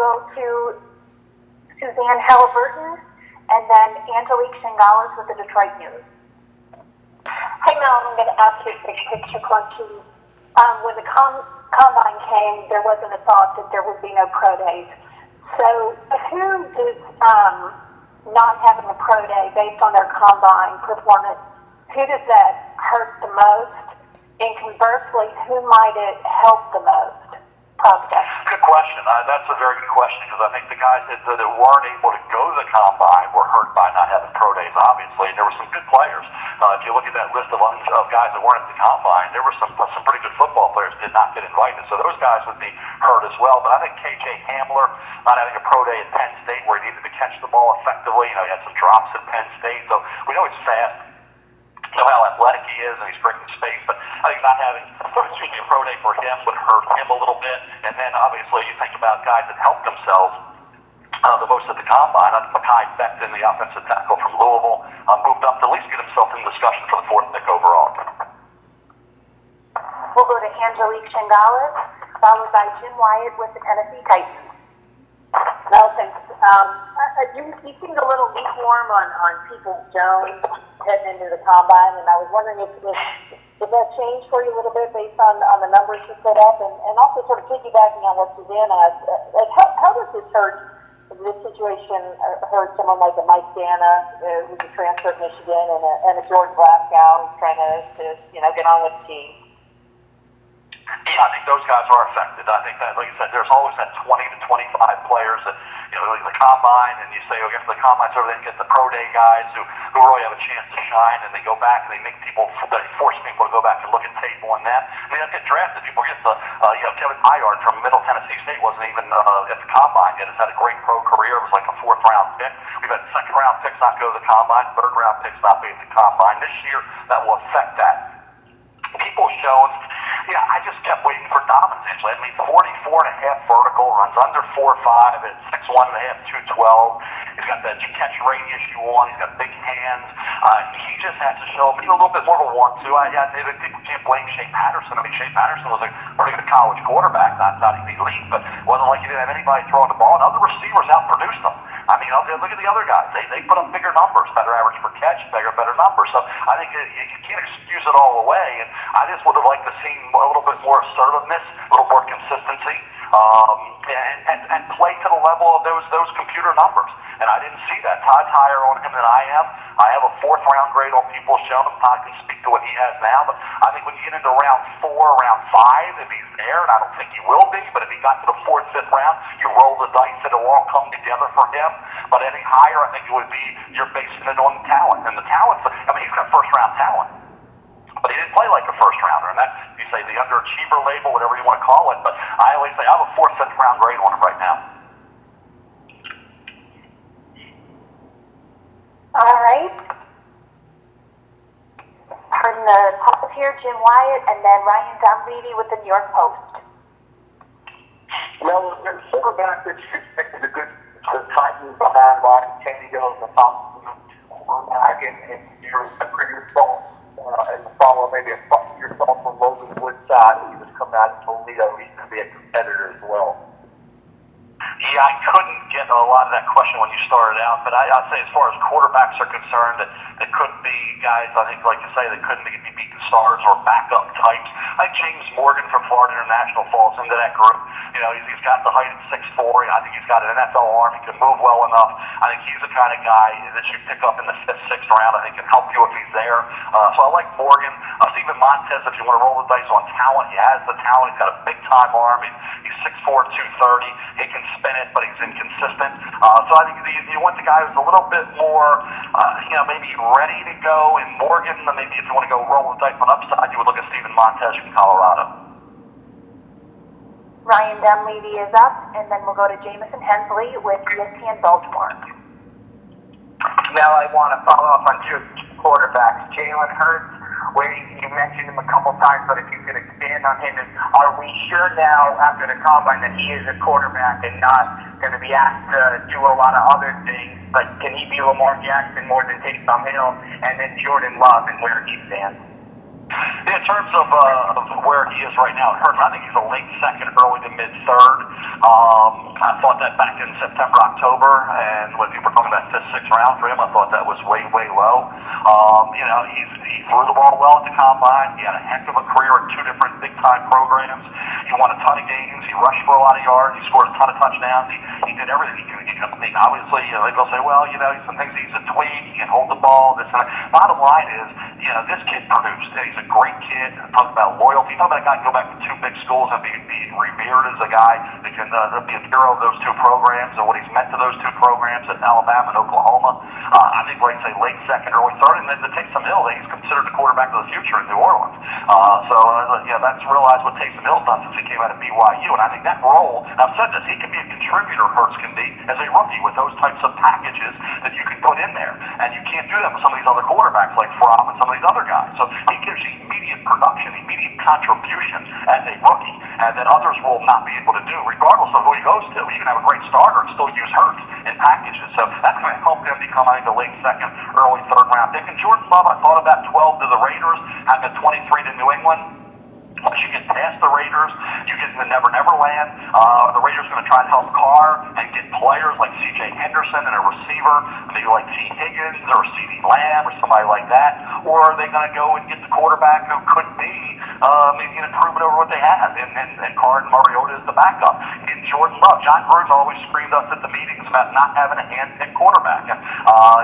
go to Suzanne Halliburton, and then Angelique Shingalis with the Detroit News. Hey Mel, I'm going to ask you a big picture question. When the combine came, there wasn't a thought that there would be no pro days. So who does not having a pro day based on their combine performance, who does that hurt the most? And conversely, who might it help the most? Good question. That's a very good question because I think the guys that weren't able to go to the combine were hurt by not having pro days, obviously. And there were some good players. If you look at that list of guys that weren't at the combine, there were some pretty good football players that did not get invited. So those guys would be hurt as well. But I think KJ Hamler not having a pro day at Penn State where he needed to catch the ball effectively. He had some drops at Penn State. So we know he's fast. Know how athletic he is, and he's breaking space, but I think not having a pro day for him would hurt him a little bit. And then obviously you think about guys that helped themselves the most at the combine. I think Mekhi Becton, the offensive tackle from Louisville, moved up to at least get himself in discussion for the 4th pick overall. We'll go to Angelique Shingalis, followed by Jim Wyatt with the Tennessee Titans. No, thanks. You seemed a little lukewarm on Pt.2 heading into the combine, and I was wondering if that changed for you a little bit based on the numbers you put up, and also sort of piggybacking on what Suzanne asked, how does this situation hurt someone like a Mike Dana, who's a transfer at Michigan, and a Jordan Glasgow who's trying to get on with the team? Yeah, I think those guys are affected. I think that, like you said, there's always that 20 to 25 players that, like the combine, and you say, oh, get the combines over there and get the pro day guys who really have a chance to shine, and they go back and they force people to go back and look at tape on them. And they don't get drafted. People get Kevin Byard from Middle Tennessee State wasn't even at the combine yet. Has had a great pro career. It was like a 4th round pick. We've had 2nd round picks not go to the combine, 3rd round picks not be at the combine. This year, that will affect that. People shown. Yeah, I just kept waiting for dominance. I mean, 44.5 vertical, runs under 4.5 at 6'1.5", 212. He's got that catch rate issue on. He's got big hands. He just has to show maybe a little bit more of a 1-2. People can't blame Shea Patterson. I mean, Shea Patterson was a pretty good college quarterback, not elite, but it wasn't like he didn't have anybody throwing the ball. And other receivers outproduced him. I mean, look at the other guys. They put up bigger numbers, better average per catch, better numbers. So I think you can't excuse it all away. And I just would have liked to see a little bit more assertiveness, a little more consistency, and play to the level of those computer numbers. And I didn't see that. Todd's higher on him than I am. I have a 4th round grade on people showing him. Todd can speak to what he has now. But I think when you get into round 4, round 5, if he's there, and I don't think he will be, but if he got to the 4th, 5th round, you roll the dice, it'll all come together for him. But any higher, I think it would be you're basing it on the talent. And the talent, I mean, he's got 1st round talent. But he didn't play like a 1st rounder. And that's, you say, the underachiever label, whatever you want to call it. But I always say I have a 4th, 5th round grade on him right now. All right. Pardon the pause here, Jim Wyatt, and then Ryan Dunleavy with the New York Post. Well, there's quarterback that you expected a good Titans behind Rodney Tannehill, the top quarterback, and you're a pretty response. And the follow maybe a year off from Logan Woodside, who was coming out of Toledo. He's going to be a competitor as well. Yeah, I couldn't get a lot of that question when you started out, but I'd say as far as quarterbacks are concerned, that could be guys, I think, like you say, that couldn't be beaten stars or backup types. I think James Morgan from Florida International falls into that group. He's got the height at 6'4". I think he's got an NFL arm. He can move well enough. I think he's the kind of guy that you pick up in the 5th, 6th round. I think can help you if he's there. So I like Morgan. Steven Montez, if you want to roll the dice on talent, he has the talent. He's got a big-time arm. He's 6'4", 230. He can spin it, but he's inconsistent. So I think you want the guy who's a little bit more, maybe ready to go. And Morgan, maybe if you want to go roll the dice on upside, you would look at Steven Montez from Colorado. Ryan Dunleavy is up, and then we'll go to Jamison Hensley with ESPN Baltimore. Now I want to follow up on 2 quarterbacks. Jalen Hurts, where you mentioned him a couple times, but if you could expand on him, are we sure now after the combine that he is a quarterback and not going to be asked to do a lot of other things? Like, can he be Lamar Jackson more than Taysom Hill? And then Jordan Love and where he stands? In terms of where he is right now, it hurts. I think he's a late second, early to mid third. I thought that back in September, October, and when people were talking about fifth, sixth round for him, I thought that was way, way low. He threw the ball well at the combine. He had a heck of a career at two different big time programs. He won a ton of games. He rushed for a lot of yards. He scored a ton of touchdowns. He did everything. Obviously, they'll say, well, some things he's a tweak. He can hold the ball. This and that. Bottom line is, this kid produced. He's a great kid. Talk about loyalty. Talk about a guy can go back to two big schools and be revered as a guy that can be a hero of those two programs and what he's meant to those two programs at Alabama and Oklahoma. I think, like I say, late second, early third, and then to Taysom Hill, he's considered the quarterback of the future in New Orleans. That's realized what Taysom Hill's done since he came out of BYU, and I think that role, and I've said this, he can be a contributor, Hurts can be, as a rookie with those types of packages that you can put in there, and you can't do that with some of these other quarterbacks like Fromm and some of these other guys. So he gives you immediate production, immediate contribution as a rookie, and that others will not be able to do, regardless of who he goes to. You can have a great starter and still use Hurts in packages, so that's going to help him become, I think, the late second, early third round pick. And Jordan Love, I thought about 12 to the Raiders, having 23 to New England. Once you get past the Raiders, you get into Never Never Land. The Raiders are going to try to help Carr and get players like C.J. Henderson and a receiver, maybe like T. Higgins or C.D. Lamb or somebody like that. Or are they going to go and get the quarterback who could be maybe an improvement over what they have? And Carr and Mariota is the backup. In Jordan Love, John Gruden's always screamed us at the meetings about not having a hand-picked quarterback. And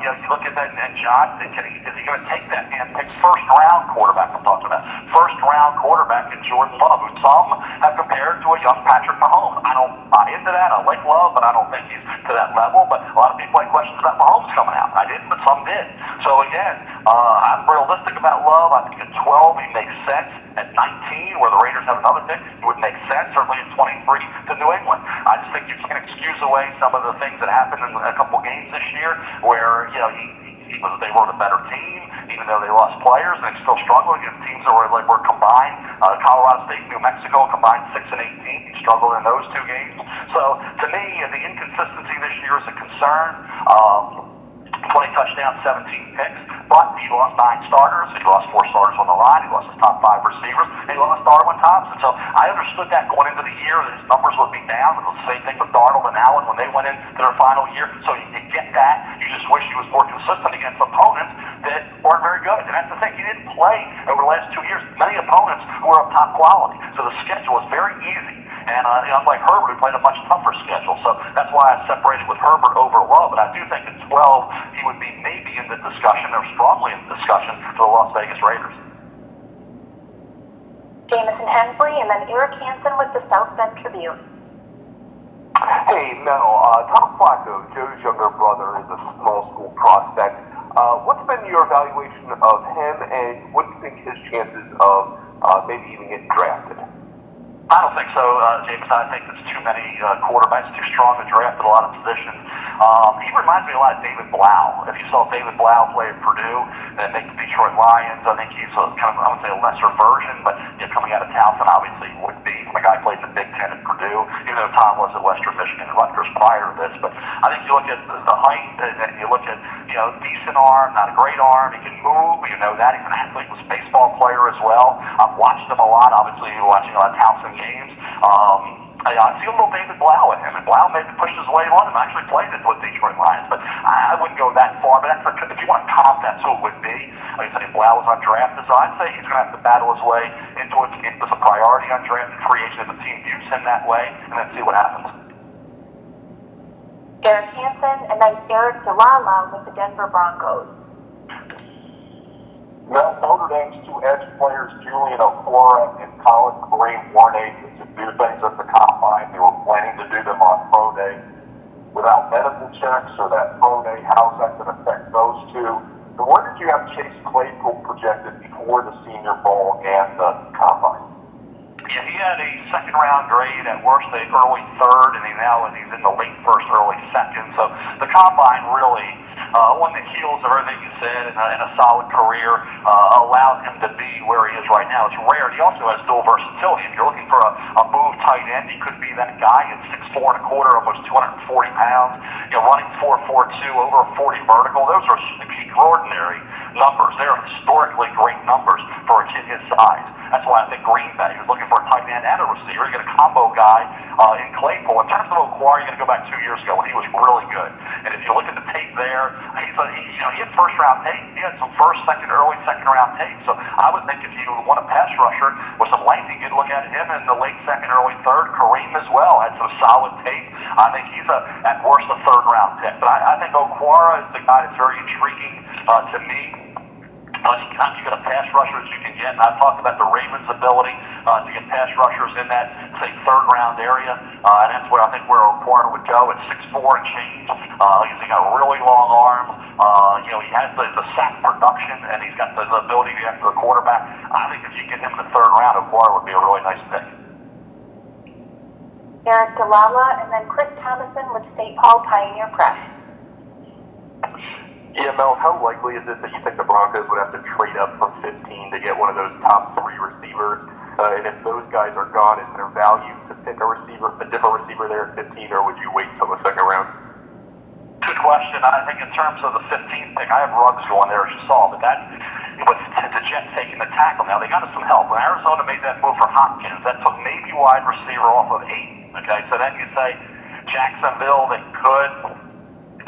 you look at that, and John, is he going to take that hand-picked first-round quarterback I'm talking about? First-round quarterback in Jordan Love, who some have compared to a young Patrick Mahomes. I don't buy into that. I like Love, but I don't think he's to that level. But a lot of people had questions about Mahomes coming out. I didn't, but some did. So again, I'm realistic about Love. I think at 12 he makes sense. At 19, where the Raiders have another pick, it would make sense. Certainly at 23 to New England. I just think you can't excuse away some of the things that happened in a couple games this year, where they were the better team, even though they lost players, and they still struggled against teams that were combined. Colorado State, New Mexico combined 6 and 18. He struggled in those two games. So to me, the inconsistency this year is a concern. 20 touchdowns, 17 picks, but he lost 9 starters. He lost 4 starters on the line. He lost his top 5 receivers. And he lost Darwin Thompson. So I understood that going into the year, that his numbers would be down. It was the same thing with Darnold and Allen when they went into their final year. So you get that. You just wish he was more consistent against opponents that weren't very good. And that's the thing. He didn't play over the last 2 years many opponents who were of top quality. So the schedule was very easy. And unlike Herbert, who played a much tougher schedule. So that's why I separated with Herbert over Love. But I do think at 12, he would be maybe in the discussion, or strongly in the discussion, for the Las Vegas Raiders. Jamison Hensley, and then Eric Hansen with the South Bend Tribune. Hey, Mel, Tom Flacco, Joe's younger brother, is a small school prospect. What's been your evaluation of him, and what do you think his chances of maybe even getting drafted? I don't think so, James. I think it's too many quarterbacks, too strong to draft at a lot of positions. He reminds me a lot of David Blau. If you saw David Blau play at Purdue and make the Detroit Lions, I think he's I would say a lesser version, but coming out of Towson, obviously would be. My guy played in the Big Ten at Purdue, even though Tom was at Western Michigan and Rutgers prior to this. But I think you look at the height, and you look at decent arm, not a great arm. He can move. You know that he's an athlete, was a baseball player as well. I've watched him a lot. Obviously, you're watching a lot of Towson games. I see a little David Blau in him, and Blau maybe pushed his way on him. Actually played it with Detroit Lions, but I wouldn't go that far. But if you want to comp, that's who it would be. Like I said, Blau was undrafted, so I'd say he's going to have to battle his way into it as a priority undrafted free agent if the team views him that way, and then see what happens. Eric Hansen, and then Eric Dalala with the Denver Broncos. Well, Notre Dame's 2 edge players, Julian Okora and Colin Kareem, weren't able to do things at the combine. They were planning to do them on pro day. Without medical checks or that pro day, how's that going to affect those two? And where did you have Chase Claypool projected before the Senior Bowl and the combine? Yeah, he had a second-round grade at worst, a early third, and he's in the late first, early second. So the combine really, on the heels of everything you said, and a solid career, allowed him to be where he is right now. It's rare. He also has dual versatility. If you're looking for a move tight end, he could be that guy at 6'4 and a quarter, almost 240 pounds. Running 4.42, over 40 vertical. Those are extraordinary numbers. They're historically great numbers for a kid his size. That's why I think Green Bay is looking for a tight end and a receiver. You get a combo guy in Claypool. In terms of Okwara, you're going to go back 2 years ago when he was really good. And if you look at the tape there, he had first round tape. He had some early second round tape. So I would think if you want a pass rusher with some length, you could look at him in the late second, early third. Kareem as well had some solid tape. I think he's at worst a third round pick. But I think Okwara is the guy that's very intriguing to me. Anytime you get a pass rusher that you can get, and I've talked about the Ravens' ability to get pass rushers in that, say, third round area, and that's where I think where Okwara would go at 6'4" and change. He's got a really long arm. He has the sack production, and he's got the ability to get to the quarterback. I think if you get him in the third round, Okwara would be a really nice pick. Eric DeLala, and then Chris Thomason with St. Paul Pioneer Press. Yeah, Mel, how likely is it that you think the Broncos would have to trade up from 15 to get one of those top 3 receivers? And if those guys are gone, is there value to pick a different receiver there at 15, or would you wait until the second round? Good question. I think in terms of the 15th pick, I have Ruggs going there, as you saw, but with the Jets taking the tackle now, they got some help. When Arizona made that move for Hopkins, that took maybe wide receiver off of 8. Okay, so then you say Jacksonville, they could.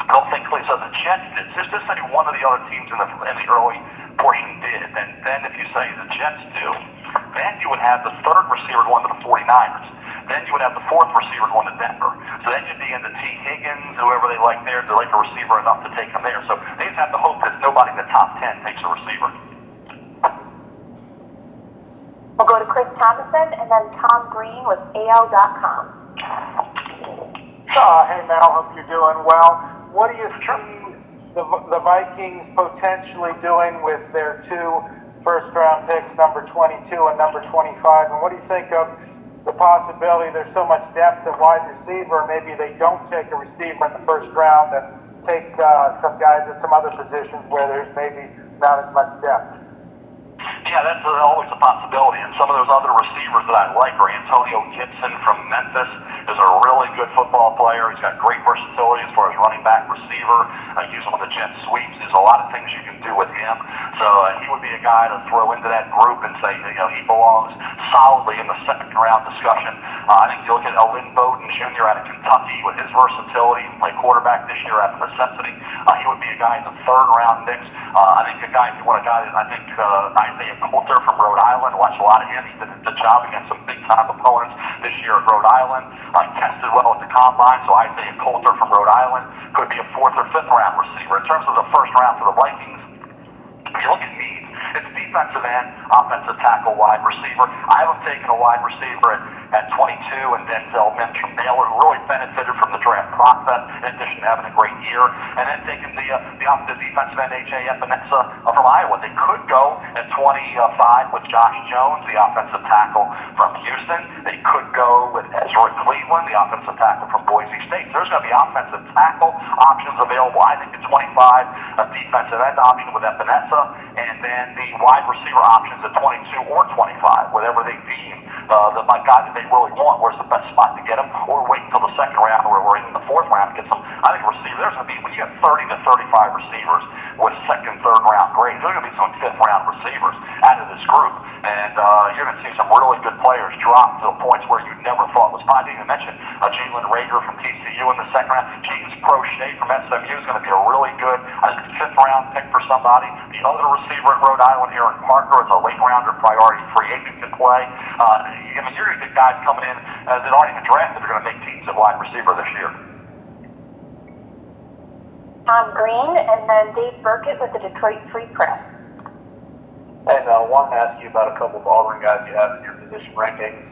I don't think so. The Jets did. Just say one of the other teams in the early portion did. And then if you say the Jets do, then you would have the third receiver going to the 49ers. Then you would have the fourth receiver going to Denver. So then you'd be into T. Higgins, whoever they like there. They like a receiver enough to take him there. So they just have to hope that nobody in the top 10 takes a receiver. We'll go to Chris Thomason and then Tom Green with AL.com. Hey, Mel, hope you're doing well. What do you see the Vikings potentially doing with their 2 first-round picks, number 22 and number 25? And what do you think of the possibility there's so much depth at wide receiver, maybe they don't take a receiver in the first round and take some guys at some other positions where there's maybe not as much depth? Yeah, that's always a possibility. And some of those other receivers that I like are Antonio Gibson from Memphis. Is a really good football player. He's got great versatility as far as running back, receiver. Use him on the jet sweeps. There's a lot of things you can do with him. So he would be a guy to throw into that group and say, he belongs solidly in the second round discussion. I think you look at Lynn Bowden Jr. out of Kentucky with his versatility, play quarterback this year out of necessity. He would be a guy in the third round mix. I think if you want a guy, I think Isaiah Coulter from Rhode Island. Watched a lot of him. He did the job against some big time opponents this year at Rhode Island. Tested well at the combine, so Isaiah Coulter from Rhode Island could be a 4th or 5th round receiver. In terms of the first round for the Vikings, if you look at needs, it's defensive end, offensive tackle, wide receiver. I haven't taken a wide receiver at 22 and Denzel Mims-Mailer, who really benefited from the draft process in addition to having a great year. And then taking the defensive end, A.J. Epinesa from Iowa. They could go at 25 with Josh Jones, the offensive tackle from Houston. They could go with Ezra Cleveland, the offensive tackle from Boise State. There's going to be offensive tackle options available. I think at 25, a defensive end option with Epinesa, and then the wide receiver options at 22 or 25, whatever they deem the guy that they really want. Where's the best spot to get him? Or wait until the second round, where we're in the 4th round to get some. I think receiver. There's going to be, when you have 30 to 35 receivers with second, third round grades, there's going to be some 5th round receivers out of this group, and you're going to see some really good players drop to the points where you never thought was. I didn't even mention Jalen Rager from TCU in the second round. James Prochet from SMU is going to be a really good 5th round pick for somebody. The other receiver at Rhode Island, Aaron Parker, is a late rounder, priority free agent to play. You're going to get guys coming in that aren't even drafted that are going to make teams at wide receiver this year. Tom Green and then Dave Burkett with the Detroit Free Press. And I wanted to ask you about a couple of Auburn guys you have in your position rankings.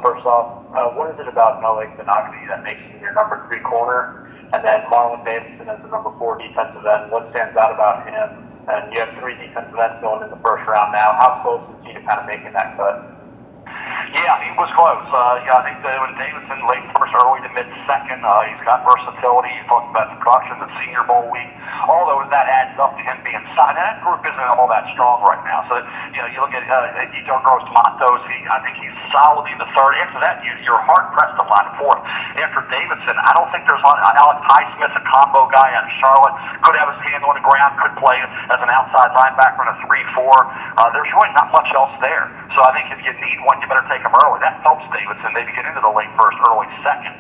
First off, what is it about Noah Benogany that makes him your number 3 corner? And then Marlon Davidson as the number 4 defensive end. What stands out about him? And you have 3 defensive ends going in the first round now. How close is he to kind of making that cut? Yeah, he was close. Yeah, I think that when Davidson late first, early to mid second, he's got versatility. You talked about the production, the Senior Bowl week. All those that adds up to him being signed. And that group isn't all that strong right now. So you know, you look at Ito Gross Matos. I think he's solidly the third. After that, you're hard pressed to find a fourth. After Davidson, I don't think there's one. Alex Highsmith's a combo guy out of Charlotte. Could have his hand on the ground. Could play as an outside linebacker in a 3-4. There's really not much else there. So I think if you need one, you better take him early. That helps Davidson maybe get into the late first, early second.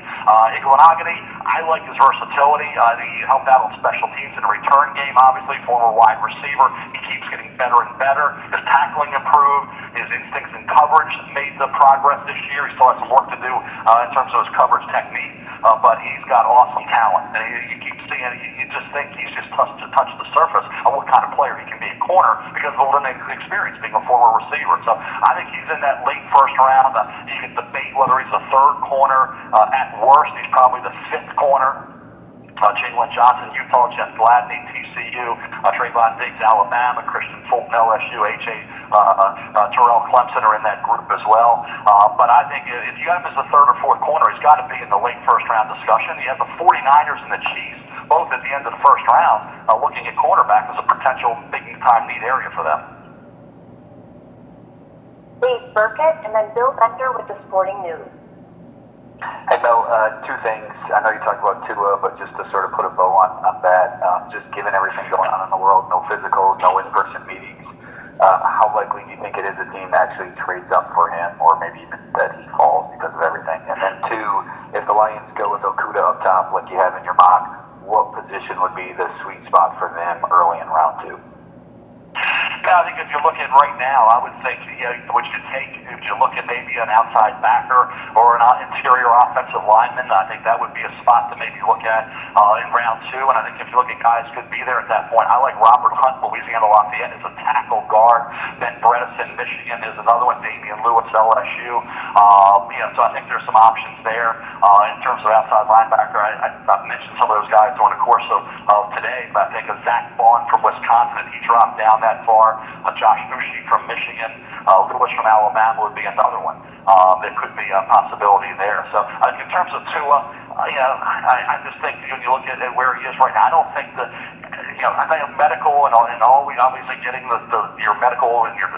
Iguanagany, I like his versatility. I think he helped out on special teams in the return game, obviously, former wide receiver. He keeps getting better and better. His tackling improved. His instincts and coverage made the progress this year. He still has some work to do in terms of his coverage technique, but he's got awesome talent. And you keep seeing it. You just think he's just touched the surface of what kind of player he can be a corner because of the limited experience being a former receiver. So I think he's in that late first round. You can debate whether he's a third corner. At worst, he's probably the fifth corner. Jalen Johnson, Utah, Jeff Gladney, TCU, Trayvon Diggs, Alabama, Christian Fulton, LSU, Terrell Clemson are in that group as well. But I think if you have him as the third or fourth corner, he's got to be in the late first round discussion. You have the 49ers and the Chiefs, both at the end of the first round, looking at cornerback as a potential big-time need area for them. Dave Burkett, and then Bill Bender with the Sporting News. Hey Mel, two things. I know you talked about Tua, but just to sort of put a bow on that, just given everything going on in the world, no physicals, no in-person meetings, how likely do you think it is a team actually trades up for him, or maybe even that he falls because of everything? And then two, if the Lions go with Okudah up top like you have in your mock, what position would be the sweet spot for them early in round two? Yeah, I think if you look at right now, I would think what you take, if you look at maybe an outside backer or an interior offensive lineman, I think that would be a spot to maybe look at in round two. And I think if you look at guys who could be there at that point, I like Robert Hunt, Louisiana Lafayette, as a tackle guard. Ben Bredesen, Michigan, is another one. Damian Lewis, LSU. So I think there's some options there in terms of outside linebacker. I've mentioned some of those guys during the course of today, but I think of Zach Vaughn from Wisconsin, he dropped down that far. Josh Uche from Michigan, Lewis from Alabama would be another one. There could be a possibility there. So in terms of Tua, I just think when you look at where he is right now, I don't think that, I think medical and always obviously getting your medical and your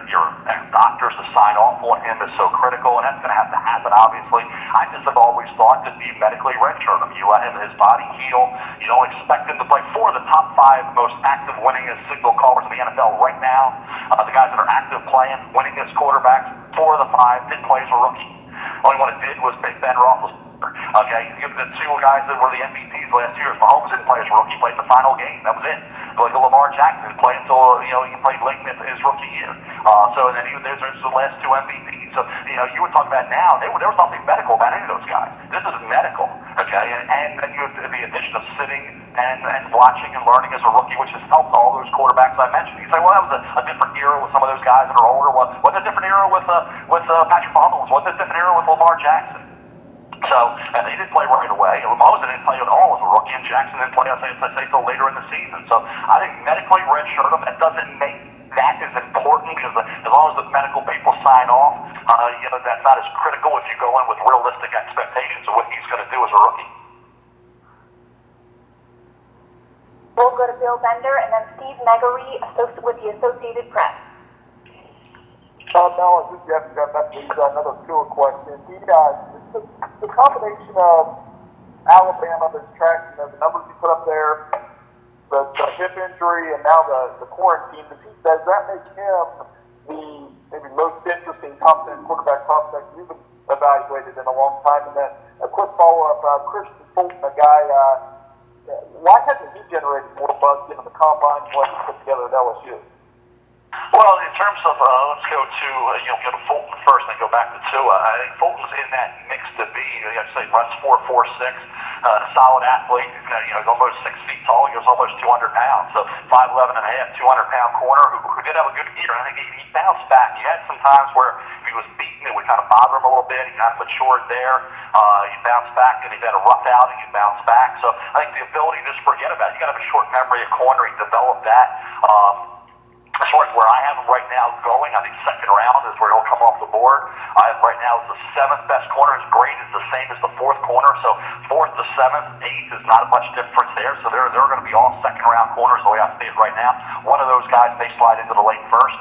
doctors to sign off on him is so critical, and that's going to have to happen, obviously. I just have always thought that you medically redshirt him. You let his body heal. You don't expect him to play. Four of the top five most active winningest signal callers in the NFL right now, the guys that are active playing, winningest quarterbacks, 4 of the 5 didn't play as a rookie. Only one that did was Ben Roethlisberger. Okay, the two guys that were the MVPs last year, Mahomes didn't play as a rookie, played the final game. That was it. Like Lamar Jackson didn't play until he played late in his rookie year. So then there's the last 2 MVPs. So you were talking about now, there was nothing medical about any of those guys. This is medical. Okay, and then you have the addition of sitting and watching and learning as a rookie, which has helped all those quarterbacks I mentioned. You say, well, that was a different era with some of those guys that are older. What's a different era with Patrick Mahomes? What's a different era with Lamar Jackson? So, and they didn't play right away. Mahomes didn't play at all as a rookie, and Jackson didn't play, I'd say, till later in the season. So, I think medically redshirt him. That doesn't make that as important because as long as the medical people sign off, that's not as critical if you go in with realistic expectations of what he's going to do as a rookie. We'll go to Bill Bender and then Steve Megaree with the Associated Press. Mel, I think you haven't got back to another Tua question. The combination of Alabama that's tracking the numbers you put up there, the hip injury, and now the quarantine, does that make him the maybe most interesting top 10 quarterback prospect you've evaluated in a long time? And then a quick follow-up, Christian Fulton, a guy, why hasn't he generated more buzz given the combine and what he put together at LSU? Well, in terms of, let's go to, go to Fulton first and then go back to Tua. I think Fulton's in that mix to be, I'd say runs 4.46, solid athlete, he's almost 6 feet tall, he goes almost 200 pounds, so 5'11 and a half, 200-pound corner who did have a good year. I think he bounced back. He had some times where if he was beaten, it would kind of bother him a little bit. He kind of matured there. He bounced back, and he's had a rough outing, he bounced back. So I think the ability to just forget about it. You got to have a short memory of corner. He developed that. As far as where I have him right now going, I think second round is where he'll come off the board. I have him right now as the seventh best corner. His grade is the same as the fourth corner, so fourth to seventh, eighth is not much difference there. So they're going to be all second round corners the way I see it right now. One of those guys may slide into the late first.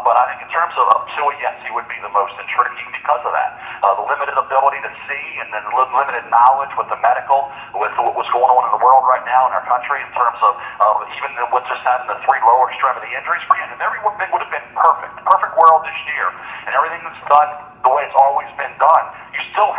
But I think in terms of Tua, yes, he would be the most intriguing because of that. The limited ability to see and then limited knowledge with the medical, with what's going on in the world right now in our country in terms of even with just having the three lower extremity injuries. Forget it, everything would have been perfect world this year, and everything that's done the way it's always been done. You still